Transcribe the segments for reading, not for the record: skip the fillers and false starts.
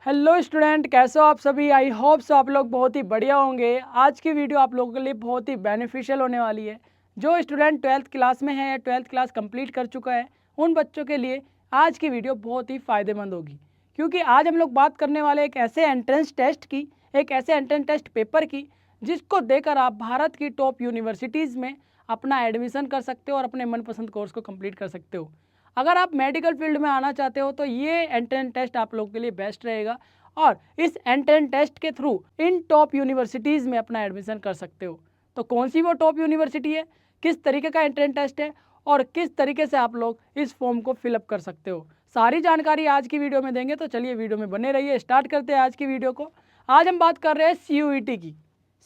Hello student, कैसे हो आप सभी। आई होप सो आप लोग बहुत ही बढ़िया होंगे। आज की वीडियो आप लोगों के लिए बहुत ही बेनिफिशियल होने वाली है। जो स्टूडेंट 12th क्लास में है या 12th क्लास कंप्लीट कर चुका है, उन बच्चों के लिए आज की वीडियो बहुत ही फ़ायदेमंद होगी, क्योंकि आज हम लोग बात करने वाले एक ऐसे एंट्रेंस टेस्ट की, एक ऐसे एंट्रेंस टेस्ट पेपर की जिसको देकर आप भारत की टॉप यूनिवर्सिटीज़ में अपना एडमिशन कर सकते हो और अपने मनपसंद कोर्स को कंप्लीट कर सकते हो। अगर आप मेडिकल फील्ड में आना चाहते हो तो ये एंट्रेंस टेस्ट आप लोगों के लिए बेस्ट रहेगा और इस एंट्रेंस टेस्ट के थ्रू इन टॉप यूनिवर्सिटीज़ में अपना एडमिशन कर सकते हो। तो कौन सी वो टॉप यूनिवर्सिटी है, किस तरीके का एंट्रेंस टेस्ट है और किस तरीके से आप लोग इस फॉर्म को फिलअप कर सकते हो, सारी जानकारी आज की वीडियो में देंगे। तो चलिए वीडियो में बने रहिए। स्टार्ट करते हैं आज की वीडियो को। आज हम बात कर रहे हैं CUET की।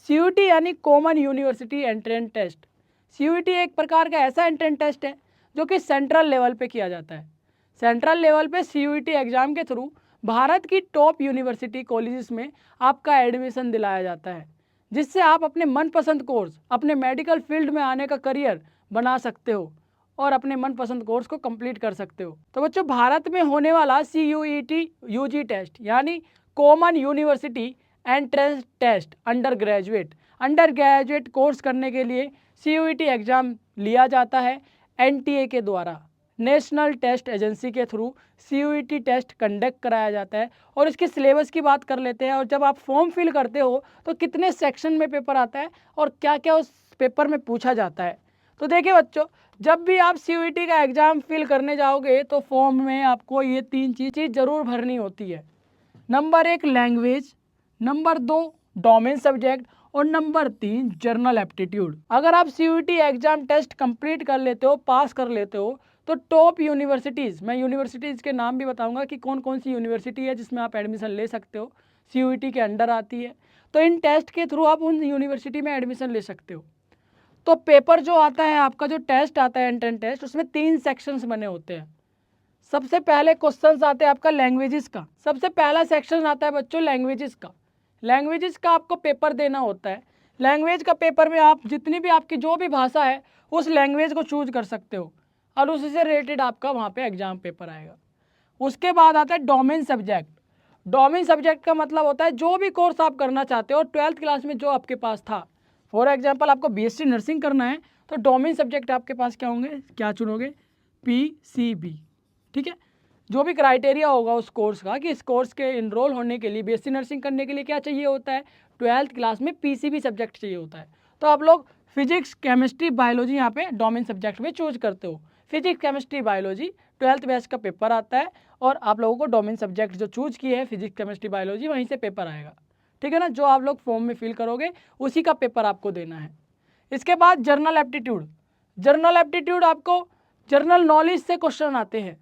CUET यानी common university entrance test. CUET एक प्रकार का ऐसा एंट्रेंस टेस्ट है जो कि सेंट्रल लेवल पे किया जाता है। सेंट्रल लेवल पे CUET एग्ज़ाम के थ्रू भारत की टॉप यूनिवर्सिटी कॉलेजेस में आपका एडमिशन दिलाया जाता है, जिससे आप अपने मनपसंद कोर्स, अपने मेडिकल फील्ड में आने का करियर बना सकते हो और अपने मनपसंद कोर्स को कंप्लीट कर सकते हो। तो बच्चों, भारत में होने वाला CUET UG टेस्ट यानी common university entrance test under graduate course करने के लिए CUET एग्ज़ाम लिया जाता है NTA के द्वारा, नेशनल टेस्ट एजेंसी के थ्रू CUET टेस्ट कंडक्ट कराया जाता है। और इसके सिलेबस की बात कर लेते हैं। और जब आप फॉर्म फिल करते हो तो कितने सेक्शन में पेपर आता है और क्या क्या उस पेपर में पूछा जाता है। तो देखिए बच्चों, जब भी आप CUET का एग्ज़ाम फिल करने जाओगे तो फॉर्म में आपको ये 3 चीज़ ज़रूर भरनी होती है। Number 1 language, number 2 domain subject और नंबर 3 जर्नल एप्टीट्यूड। अगर आप CUET एग्ज़ाम टेस्ट कंप्लीट कर लेते हो, पास कर लेते हो, तो टॉप यूनिवर्सिटीज़, मैं यूनिवर्सिटीज़ के नाम भी बताऊंगा कि कौन कौन सी यूनिवर्सिटी है जिसमें आप एडमिशन ले सकते हो, CUET के अंडर आती है। तो इन टेस्ट के थ्रू आप उन यूनिवर्सिटी में एडमिशन ले सकते हो। तो पेपर जो आता है, आपका जो टेस्ट आता है एंट्रेंस टेस्ट, उसमें 3 सेक्शंस बने होते हैं। सबसे पहले क्वेश्चंस आते हैं आपका लैंग्वेजेस का। सबसे पहला सेक्शन आता है बच्चों लैंग्वेजेस का। लैंग्वेजेस का आपको पेपर देना होता है। लैंग्वेज का पेपर में आप जितनी भी आपकी जो भी भाषा है उस लैंग्वेज को चूज कर सकते हो और उसी से रिलेटेड आपका वहाँ पे एग्जाम पेपर आएगा। उसके बाद आता है डोमेन सब्जेक्ट। डोमेन सब्जेक्ट का मतलब होता है जो भी कोर्स आप करना चाहते हो 12th क्लास में जो आपके पास था। फॉर एग्जाम्पल आपको BSc नर्सिंग करना है तो डोमेन सब्जेक्ट आपके पास क्या होंगे, क्या चुनोगे, PCB। ठीक है, जो भी क्राइटेरिया होगा उस कोर्स का कि इस कोर्स के इनरोल होने के लिए, BSc नर्सिंग करने के लिए क्या चाहिए होता है, 12th क्लास में PCB सब्जेक्ट चाहिए होता है। तो आप लोग फिजिक्स, केमिस्ट्री, बायोलॉजी यहाँ पे डोमेन सब्जेक्ट में चूज करते हो। Physics, chemistry, biology 12th batch का पेपर आता है और आप लोगों को डोमेन सब्जेक्ट जो चूज किए हैं फिजिक्स, केमिस्ट्री, बायोलॉजी, वहीं से पेपर आएगा। ठीक है ना, जो आप लोग फॉर्म में फिल करोगे उसी का पेपर आपको देना है। इसके बाद जर्नल एप्टीट्यूड। जर्नल एप्टीट्यूड आपको जर्नल नॉलेज से क्वेश्चन आते हैं।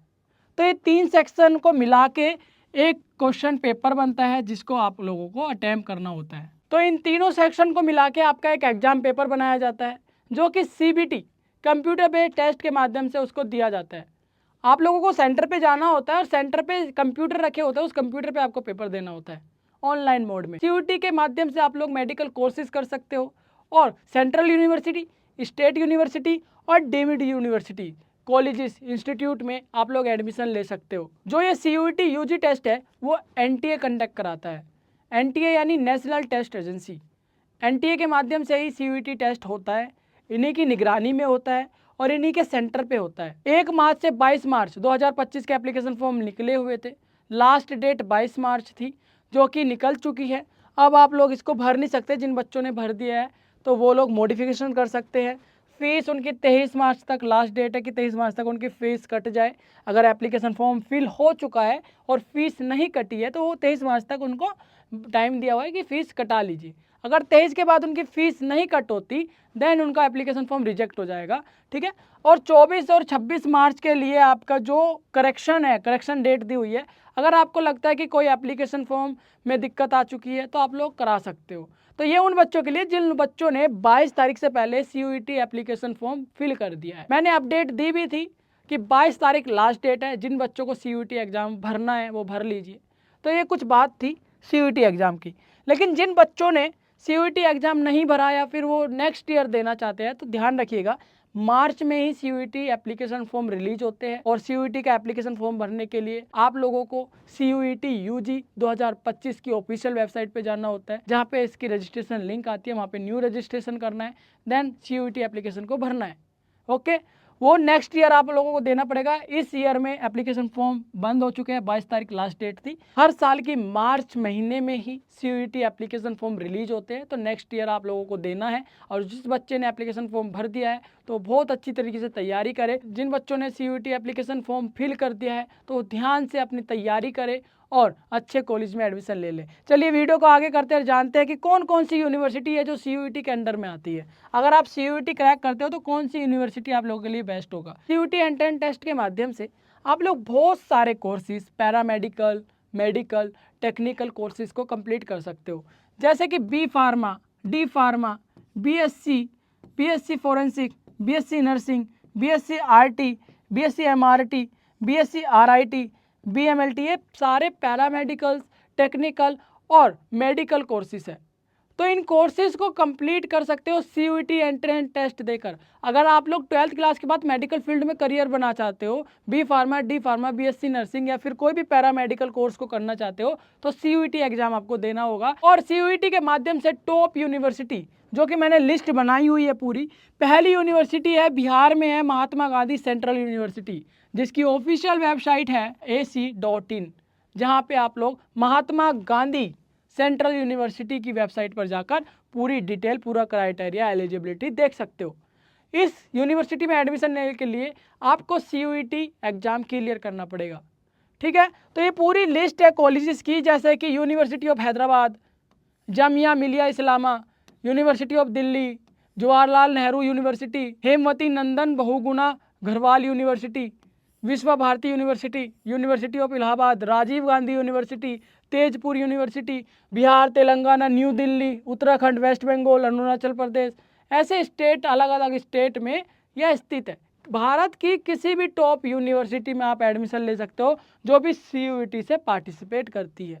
तो ये 3 सेक्शन को मिला के एक क्वेश्चन पेपर बनता है जिसको आप लोगों को अटेम्प्ट करना होता है। तो इन तीनों सेक्शन को मिला के आपका एक एग्जाम पेपर बनाया जाता है जो कि CBT कंप्यूटर बेस्ड टेस्ट के माध्यम से उसको दिया जाता है। आप लोगों को सेंटर पे जाना होता है और सेंटर पे कंप्यूटर रखे होते हैं, उस कंप्यूटर पे आपको पेपर देना होता है ऑनलाइन मोड में। CUET के माध्यम से आप लोग मेडिकल कोर्सेज कर सकते हो और सेंट्रल यूनिवर्सिटी, स्टेट यूनिवर्सिटी और डीम्ड यूनिवर्सिटी, कॉलेजेस, इंस्टीट्यूट में आप लोग एडमिशन ले सकते हो। जो ये CUET UG टेस्ट है वो NTA कंडक्ट कराता है। NTA यानी नेशनल टेस्ट एजेंसी। NTA के माध्यम से ही CUET टेस्ट होता है, इन्हीं की निगरानी में होता है और इन्हीं के सेंटर पे होता है। 1 मार्च से 22 मार्च 2025 के एप्लीकेशन फॉर्म निकले हुए थे। लास्ट डेट 22 मार्च थी जो कि निकल चुकी है। अब आप लोग इसको भर नहीं सकते। जिन बच्चों ने भर दिया है तो वो लोग मॉडिफिकेशन कर सकते हैं। फीस उनकी 23 मार्च तक लास्ट डेट है कि 23 मार्च तक उनकी फ़ीस कट जाए। अगर एप्लीकेशन फॉर्म फिल हो चुका है और फीस नहीं कटी है तो वो 23 मार्च तक उनको टाइम दिया हुआ है कि फ़ीस कटा लीजिए। अगर 23 के बाद उनकी फ़ीस नहीं कट होती देन उनका एप्लीकेशन फॉर्म रिजेक्ट हो जाएगा। ठीक है, और 24 और 26 मार्च के लिए आपका जो करेक्शन है, करेक्शन डेट दी हुई है। अगर आपको लगता है कि कोई एप्लीकेशन फॉर्म में दिक्कत आ चुकी है तो आप लोग करा सकते हो। तो ये उन बच्चों के लिए जिन बच्चों ने 22 तारीख से पहले CUET एप्लीकेशन फॉर्म फिल कर दिया है। मैंने अपडेट दी भी थी कि 22 तारीख लास्ट डेट है, जिन बच्चों को CUET एग्ज़ाम भरना है वो भर लीजिए। तो ये कुछ बात थी CUET एग्ज़ाम की। लेकिन जिन बच्चों ने CUET एग्ज़ाम नहीं भरा या फिर वो नेक्स्ट ईयर देना चाहते हैं तो ध्यान रखिएगा, मार्च में ही CUET एप्लीकेशन फॉर्म रिलीज होते हैं और CUET का एप्लीकेशन फॉर्म भरने के लिए आप लोगों को CUET UG 2025 की ऑफिशियल वेबसाइट पे जाना होता है, जहाँ पे इसकी रजिस्ट्रेशन लिंक आती है, वहाँ पे न्यू रजिस्ट्रेशन करना है, देन CUET एप्लीकेशन को भरना है। ओके, वो नेक्स्ट ईयर आप लोगों को देना पड़ेगा। इस ईयर में एप्लीकेशन फॉर्म बंद हो चुके हैं, 22 तारीख लास्ट डेट थी। हर साल की मार्च महीने में ही CUET एप्लीकेशन फॉर्म रिलीज होते हैं, तो नेक्स्ट ईयर आप लोगों को देना है। और जिस बच्चे ने एप्लीकेशन फॉर्म भर दिया है तो बहुत अच्छी तरीके से तैयारी करे। जिन बच्चों ने CUET एप्लीकेशन फॉर्म फिल कर दिया है तो ध्यान से अपनी तैयारी करे और अच्छे कॉलेज में एडमिशन ले ले। चलिए वीडियो को आगे करते हैं, जानते हैं कि कौन कौन सी यूनिवर्सिटी है जो CUET के अंडर में आती है। अगर आप CUET क्रैक करते हो तो कौन सी यूनिवर्सिटी आप लोगों के लिए बेस्ट होगा। CUET एंट्रेंस टेस्ट के माध्यम से आप लोग बहुत सारे courses, paramedical, medical, technical courses को कंप्लीट कर सकते हो, जैसे कि B pharma, D pharma, BSc forensic, BSc nursing, BSc RT, BSc MRT, BSc RIT, BMLT, ये सारे पैरामेडिकल्स, टेक्निकल और मेडिकल कोर्सेज है। तो इन कोर्सेज को कंप्लीट कर सकते हो CUET एंट्रेंस टेस्ट देकर। अगर आप लोग 12th क्लास के बाद मेडिकल फील्ड में करियर बना चाहते हो, B pharma, D pharma, BSc nursing या फिर कोई भी पैरामेडिकल कोर्स को करना चाहते हो, तो CUET एग्जाम आपको देना होगा। और CUET के माध्यम से टॉप यूनिवर्सिटी, जो कि मैंने लिस्ट बनाई हुई है पूरी, पहली यूनिवर्सिटी है बिहार में है महात्मा गांधी सेंट्रल यूनिवर्सिटी, जिसकी ऑफिशियल वेबसाइट है ac.in, जहाँ पे आप लोग महात्मा गांधी सेंट्रल यूनिवर्सिटी की वेबसाइट पर जाकर पूरी डिटेल, पूरा क्राइटेरिया, एलिजिबिलिटी देख सकते हो। इस यूनिवर्सिटी में एडमिशन लेने के लिए आपको CUET एग्जाम क्लियर करना पड़ेगा, ठीक है। तो ये पूरी लिस्ट है कॉलेजेस की, जैसे कि university of Hyderabad, Jamia Millia Islamia, University of Delhi, Jawaharlal Nehru University, Hemvati Nandan Bahuguna Garhwal University, Vishwa Bharati University, University of Allahabad, Rajiv Gandhi University, Tezpur University, Bihar, Telangana, New Delhi, Uttarakhand, West Bengal, Arunachal Pradesh, ऐसे स्टेट, अलग अलग स्टेट में यह स्थित है। भारत की किसी भी टॉप यूनिवर्सिटी में आप एडमिशन ले सकते हो जो भी CUET से पार्टिसिपेट करती है।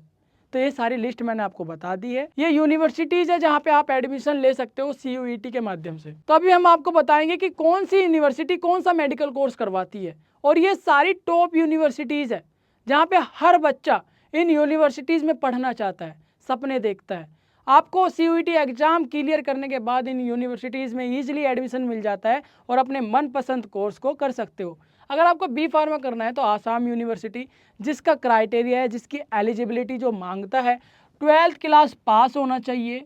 तो ये सारी लिस्ट मैंने आपको बता दी है। ये यूनिवर्सिटीज़ है जहाँ पे आप एडमिशन ले सकते हो CUET के माध्यम से। तो अभी हम आपको बताएंगे कि कौन सी यूनिवर्सिटी कौन सा मेडिकल कोर्स करवाती है, और ये सारी टॉप यूनिवर्सिटीज़ है जहाँ पे हर बच्चा इन यूनिवर्सिटीज़ में पढ़ना चाहता है, सपने देखता है। आपको CUET एग्जाम क्लियर करने के बाद इन यूनिवर्सिटीज़ में ईजिली एडमिशन मिल जाता है और अपने मनपसंद कोर्स को कर सकते हो। अगर आपको B फार्मा करना है तो आसाम यूनिवर्सिटी, जिसका क्राइटेरिया है, जिसकी एलिजिबिलिटी जो मांगता है 12th क्लास पास होना चाहिए,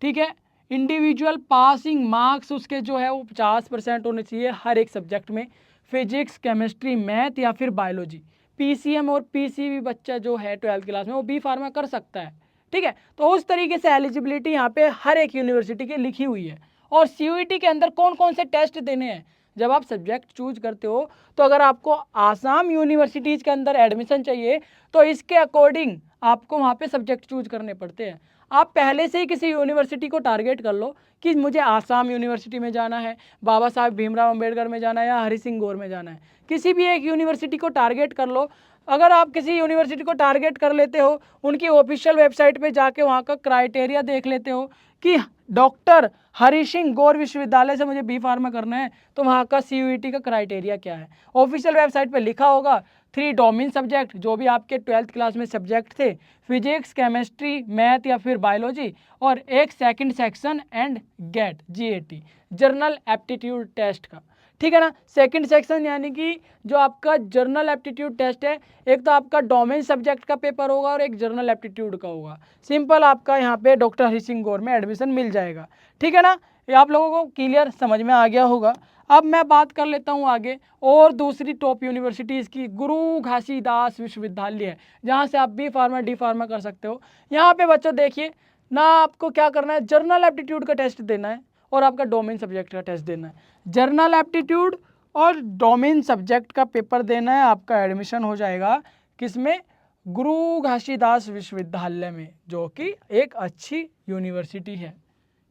ठीक है। इंडिविजुअल पासिंग मार्क्स उसके जो है वो 50% होने चाहिए हर एक सब्जेक्ट में, फिजिक्स, केमिस्ट्री, मैथ या फिर बायोलॉजी। PCM और PCB बच्चा जो है 12th क्लास में वो B फार्मा कर सकता है, ठीक है। तो उस तरीके से एलिजिबिलिटी यहाँ पे हर एक यूनिवर्सिटी की लिखी हुई है। और CUET के अंदर कौन कौन से टेस्ट देने हैं, जब आप सब्जेक्ट चूज करते हो, तो अगर आपको आसाम यूनिवर्सिटीज़ के अंदर एडमिशन चाहिए तो इसके अकॉर्डिंग आपको वहाँ पे सब्जेक्ट चूज करने पड़ते हैं। आप पहले से ही किसी यूनिवर्सिटी को टारगेट कर लो कि मुझे आसाम यूनिवर्सिटी में जाना है, बाबा साहब भीमराव अम्बेडकर में जाना है या हरि सिंह गौर में जाना है, किसी भी एक यूनिवर्सिटी को टारगेट कर लो। अगर आप किसी यूनिवर्सिटी को टारगेट कर लेते हो, उनकी ऑफिशियल वेबसाइट पे जाके वहाँ का क्राइटेरिया देख लेते हो कि डॉक्टर हरि सिंह गौर विश्वविद्यालय से मुझे B फार्मा करना है, तो वहाँ का CUET का क्राइटेरिया क्या है, ऑफिशियल वेबसाइट पे लिखा होगा। 3 डोमेन सब्जेक्ट जो भी आपके 12th क्लास में सब्जेक्ट थे, फिजिक्स, केमिस्ट्री, मैथ या फिर बायोलॉजी, और एक second section and GAT general aptitude test का, ठीक है ना। सेकंड सेक्शन यानी कि जो आपका जर्नल एप्टीट्यूड टेस्ट है, एक तो आपका डोमेन सब्जेक्ट का पेपर होगा और एक जर्नल एप्टीट्यूड का होगा। सिंपल आपका यहाँ पे डॉक्टर हरि सिंह गौर में एडमिशन मिल जाएगा, ठीक है ना। ये आप लोगों को क्लियर समझ में आ गया होगा। अब मैं बात कर लेता हूँ आगे और दूसरी टॉप यूनिवर्सिटीज़ की। गुरु घासीदास विश्वविद्यालय है जहाँ से आप B फार्मा, D फार्मा कर सकते हो। यहाँ पे बच्चों देखिए ना, आपको क्या करना है, जर्नल एप्टीट्यूड का टेस्ट देना है और आपका डोमेन सब्जेक्ट का टेस्ट देना है। जर्नल एप्टीट्यूड और डोमेन सब्जेक्ट का पेपर देना है, आपका एडमिशन हो जाएगा किसमें, गुरु घासीदास विश्वविद्यालय में, जो कि एक अच्छी यूनिवर्सिटी है।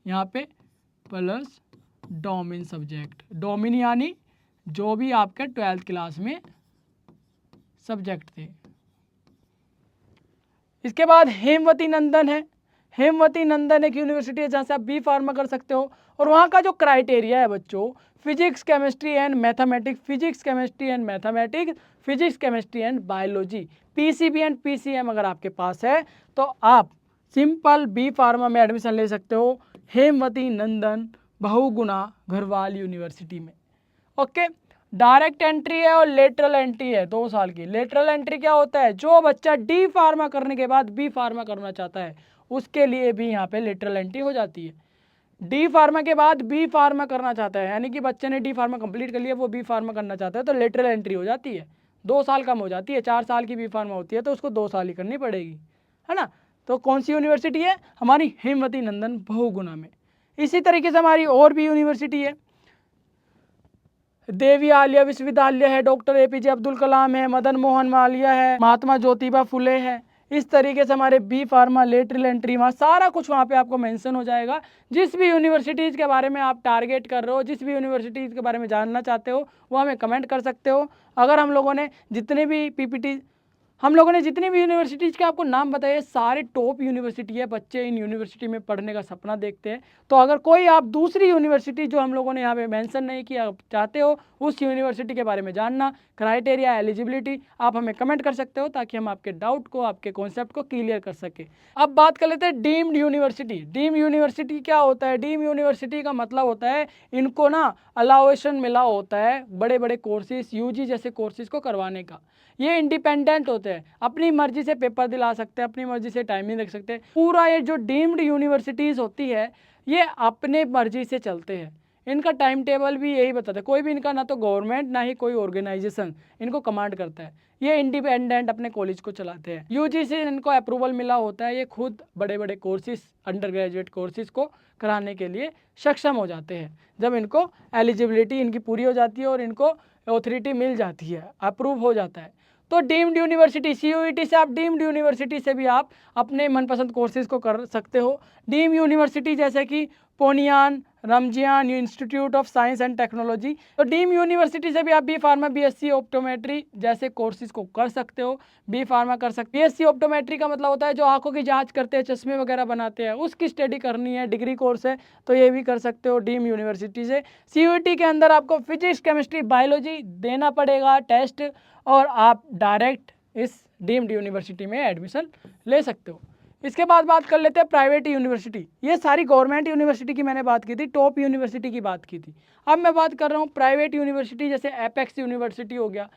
यहाँ पे प्लस डोमेन सब्जेक्ट, डोमेन यानी जो भी आपके 12th क्लास में सब्जेक्ट थे। इसके बाद हेमवती नंदन है, हेमवती नंदन एक यूनिवर्सिटी है जहाँ से आप बी फार्मा कर सकते हो, और वहाँ का जो क्राइटेरिया है बच्चों, physics chemistry and mathematics, physics chemistry and mathematics, physics chemistry and biology, PCB and PCM अगर आपके पास है तो आप सिंपल बी फार्मा में एडमिशन ले सकते हो हेमवती नंदन बहुगुणा गढ़वाल यूनिवर्सिटी में। ओके, डायरेक्ट एंट्री है और लेटरल एंट्री है 2 साल की। लेटरल एंट्री क्या होता है, जो बच्चा डी फार्मा करने के बाद बी फार्मा करना चाहता है उसके लिए भी यहाँ पे लेटरल एंट्री हो जाती है। डी फार्मा के बाद बी फार्मा करना चाहता है, यानी कि बच्चे ने डी फार्मा कंप्लीट कर लिया, वो बी फार्मा करना चाहता है तो लेटरल एंट्री हो जाती है, 2 साल कम हो जाती है। 4 साल की बी फार्मा होती है तो उसको 2 साल ही करनी पड़ेगी, है ना। तो कौन सी यूनिवर्सिटी है, हमारी हेमवती नंदन बहुगुणा में। इसी तरीके से हमारी और भी यूनिवर्सिटी है, देवी आलिया विश्वविद्यालय है, डॉक्टर एपीजे अब्दुल कलाम है, मदन मोहन मालवीय है, महात्मा ज्योतिबा फुले है। इस तरीके से हमारे बी फार्मा, लेटरल एंट्री, वहाँ सारा कुछ वहाँ पे आपको मेंशन हो जाएगा। जिस भी यूनिवर्सिटीज़ के बारे में आप टारगेट कर रहे हो, जिस भी यूनिवर्सिटीज़ के बारे में जानना चाहते हो वो हमें कमेंट कर सकते हो। अगर हम लोगों ने जितने भी यूनिवर्सिटीज़ के आपको नाम बताए, सारे टॉप यूनिवर्सिटी है, बच्चे इन यूनिवर्सिटी में पढ़ने का सपना देखते हैं। तो अगर कोई आप दूसरी यूनिवर्सिटी जो हम लोगों ने यहाँ पे मेंशन नहीं किया चाहते हो, उस यूनिवर्सिटी के बारे में जानना, क्राइटेरिया, एलिजिबिलिटी, आप हमें कमेंट कर सकते हो ताकि हम आपके डाउट को, आपके कॉन्सेप्ट को क्लियर कर सके। अब बात कर लेते हैं डीम्ड यूनिवर्सिटी। डीम्ड यूनिवर्सिटी क्या होता है, डीम्ड यूनिवर्सिटी का मतलब होता है इनको ना अलाउेशन मिला होता है बड़े बड़े कोर्सेज, यूजी जैसे कोर्सेज को करवाने का। ये इंडिपेंडेंट होते हैं, अपनी मर्जी से पेपर दिला सकते हैं, अपनी मर्जी से टाइमिंग रख सकते हैं। पूरा ये जो डीम्ड यूनिवर्सिटीज़ होती है ये अपने मर्जी से चलते हैं, इनका टाइम टेबल भी यही बताता है। कोई भी इनका ना तो गवर्नमेंट ना ही कोई ऑर्गेनाइजेशन इनको कमांड करता है, ये इंडिपेंडेंट अपने कॉलेज को चलाते हैं। यूजी से इनको अप्रूवल मिला होता है, ये खुद बड़े बड़े कोर्सेज, अंडर ग्रेजुएट कोर्सेज को कराने के लिए सक्षम हो जाते हैं जब इनको एलिजिबिलिटी इनकी पूरी हो जाती है और इनको ऑथोरिटी मिल जाती है, अप्रूव हो जाता है। तो डीम्ड यूनिवर्सिटी, सीयूईटी से आप डीम्ड यूनिवर्सिटी से भी आप अपने मनपसंद कोर्सेज को कर सकते हो। डीम्ड यूनिवर्सिटी जैसे कि Ponnaiyah, Ramajayam Institute of Science and Technology, तो डीम्ड यूनिवर्सिटी से भी आप बी फार्मा, बीएससी ऑप्टोमेट्री जैसे कोर्सेज को कर सकते हो, बी फार्मा कर सकते हो। बीएससी ऑप्टोमेट्री का मतलब होता है जो आंखों की जांच करते हैं, चश्मे वगैरह बनाते हैं, उसकी स्टडी करनी है, डिग्री कोर्स है, तो ये भी कर सकते हो डीम्ड यूनिवर्सिटी से। सीयूईटी के अंदर आपको फिजिक्स, केमिस्ट्री, बायोलॉजी देना पड़ेगा टेस्ट, और आप डायरेक्ट इस डीम्ड यूनिवर्सिटी में एडमिशन ले सकते हो। इसके बाद बात कर लेते हैं प्राइवेट यूनिवर्सिटी। ये सारी गवर्नमेंट यूनिवर्सिटी की मैंने बात की थी, टॉप यूनिवर्सिटी की बात की थी। अब मैं बात कर रहा हूँ प्राइवेट यूनिवर्सिटी, जैसे एपेक्स यूनिवर्सिटी हो गया,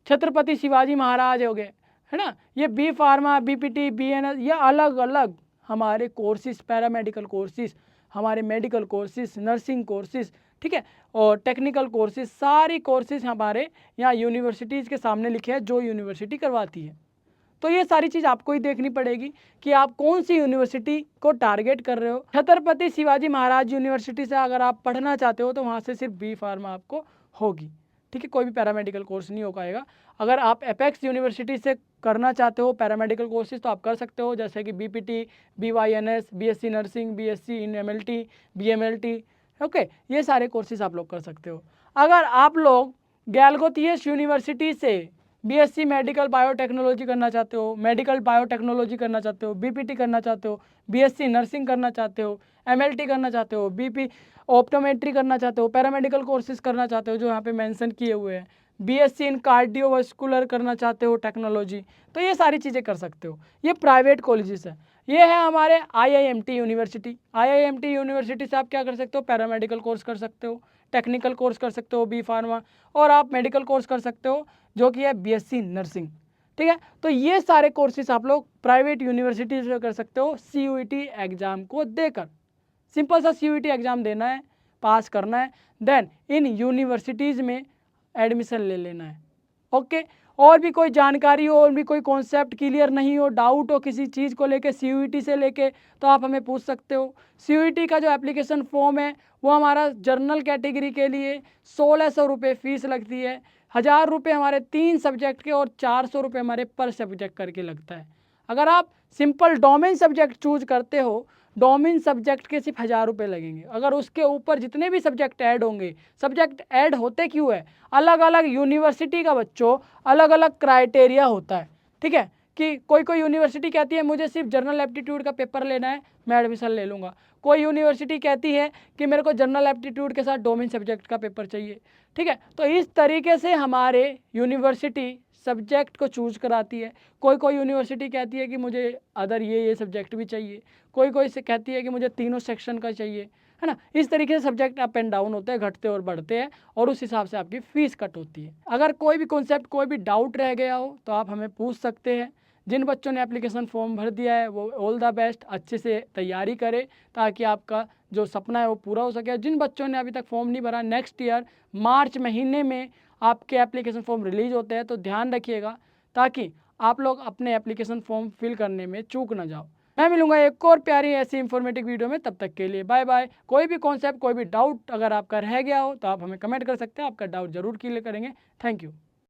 छत्रपति शिवाजी महाराज हो गए, है ना। ये बी फार्मा, बीपीटी, बीएनएस, ये अलग अलग हमारे कोर्सेज, पैरामेडिकल कोर्सेज, हमारे मेडिकल कोर्सेज, नर्सिंग कोर्सेज, ठीक है, और टेक्निकल कोर्सेज, सारी कोर्सेज हमारे यहाँ यूनिवर्सिटीज़ के सामने लिखे हैं जो यूनिवर्सिटी करवाती है। तो ये सारी चीज़ आपको ही देखनी पड़ेगी कि आप कौन सी यूनिवर्सिटी को टारगेट कर रहे हो। छत्रपति शिवाजी महाराज यूनिवर्सिटी से अगर आप पढ़ना चाहते हो तो वहाँ से सिर्फ बी फार्मा आपको होगी, ठीक है, कोई भी पैरामेडिकल कोर्स नहीं हो पाएगा। अगर आप एपेक्स यूनिवर्सिटी से करना चाहते हो पैरामेडिकल कोर्सेज तो आप कर सकते हो, जैसे कि BPT, BYNS, BSc nursing, BSc in MLT, BMLT, okay, ये सारे कोर्सेज आप लोग कर सकते हो। अगर आप लोग गैलगोथियस यूनिवर्सिटी से बीएससी मेडिकल बायोटेक्नोलॉजी करना चाहते हो, मेडिकल बायोटेक्नोलॉजी करना चाहते हो, बीपीटी करना चाहते हो, बीएससी नर्सिंग करना चाहते हो, एमएलटी करना चाहते हो, बीपी ऑप्टोमेट्री करना चाहते हो, पैरामेडिकल कोर्सेज करना चाहते हो जो यहाँ पे मेंशन किए हुए हैं, बीएससी इन कार्डियोवास्कुलर करना चाहते हो टेक्नोलॉजी, तो ये सारी चीज़ें कर सकते हो। ये प्राइवेट कॉलेजेस है। ये है हमारे आईआईएमटी यूनिवर्सिटी। आईआईएमटी यूनिवर्सिटी से आप क्या कर सकते हो, पैरामेडिकल कोर्स कर सकते हो, टेक्निकल कोर्स कर सकते हो, बी फार्मा, और आप मेडिकल कोर्स कर सकते हो जो कि है बीएससी नर्सिंग, ठीक है। तो ये सारे कोर्सेज आप लोग प्राइवेट यूनिवर्सिटी से कर सकते हो सीयूईटी एग्ज़ाम को देकर। सिंपल सा सीयूईटी एग्ज़ाम देना है, पास करना है, देन इन यूनिवर्सिटीज़ में एडमिशन ले लेना है। ओके, और भी कोई जानकारी हो, और भी कोई कॉन्सेप्ट क्लियर नहीं हो, डाउट हो किसी चीज़ को लेके सीयूईटी से लेके, तो आप हमें पूछ सकते हो। सीयूईटी का जो एप्लीकेशन फॉर्म है वो हमारा जर्नल कैटेगरी के लिए 1600 रुपये फ़ीस लगती है, 1000 रुपये हमारे 3 सब्जेक्ट के, और 400 रुपये हमारे पर सब्जेक्ट करके लगता है। अगर आप सिंपल डोमेन सब्जेक्ट चूज करते हो, डोमेन सब्जेक्ट के सिर्फ 1000 रुपये लगेंगे। अगर उसके ऊपर जितने भी सब्जेक्ट ऐड होंगे, सब्जेक्ट ऐड होते क्यों है, अलग अलग यूनिवर्सिटी का बच्चों अलग अलग क्राइटेरिया होता है, ठीक है, कि कोई कोई यूनिवर्सिटी कहती है मुझे सिर्फ जनरल एप्टीट्यूड का पेपर लेना है, मैं एडमिशन ले लूँगा। कोई यूनिवर्सिटी कहती है कि मेरे को जनरल एप्टीट्यूड के साथ डोमेन सब्जेक्ट का पेपर चाहिए। ठीक है, तो इस तरीके से हमारे यूनिवर्सिटी सब्जेक्ट को चूज़ कराती है। कोई कोई यूनिवर्सिटी कहती है कि मुझे अदर ये सब्जेक्ट भी चाहिए, कोई कोई से कहती है कि मुझे तीनों सेक्शन का चाहिए, है ना। इस तरीके से सब्जेक्ट अप एंड डाउन होते हैं, घटते और बढ़ते हैं, और उस हिसाब से आपकी फ़ीस कट होती है। अगर कोई भी कॉन्सेप्ट, कोई भी डाउट रह गया हो तो आप हमें पूछ सकते हैं। जिन बच्चों ने एप्लीकेशन फॉर्म भर दिया है वो ऑल द बेस्ट, अच्छे से तैयारी करें ताकि आपका जो सपना है वो पूरा हो सके। जिन बच्चों ने अभी तक फॉर्म नहीं भरा, नेक्स्ट ईयर मार्च महीने में आपके एप्लीकेशन फॉर्म रिलीज़ होते हैं, तो ध्यान रखिएगा ताकि आप लोग अपने एप्लीकेशन फॉर्म फिल करने में चूक ना जाओ। मैं मिलूंगा एक और प्यारी ऐसी इंफॉर्मेटिव वीडियो में, तब तक के लिए बाय बाय। कोई भी कॉन्सेप्ट, कोई भी डाउट अगर आपका रह गया हो तो आप हमें कमेंट कर सकते हैं, आपका डाउट ज़रूर क्लियर करेंगे। Thank you.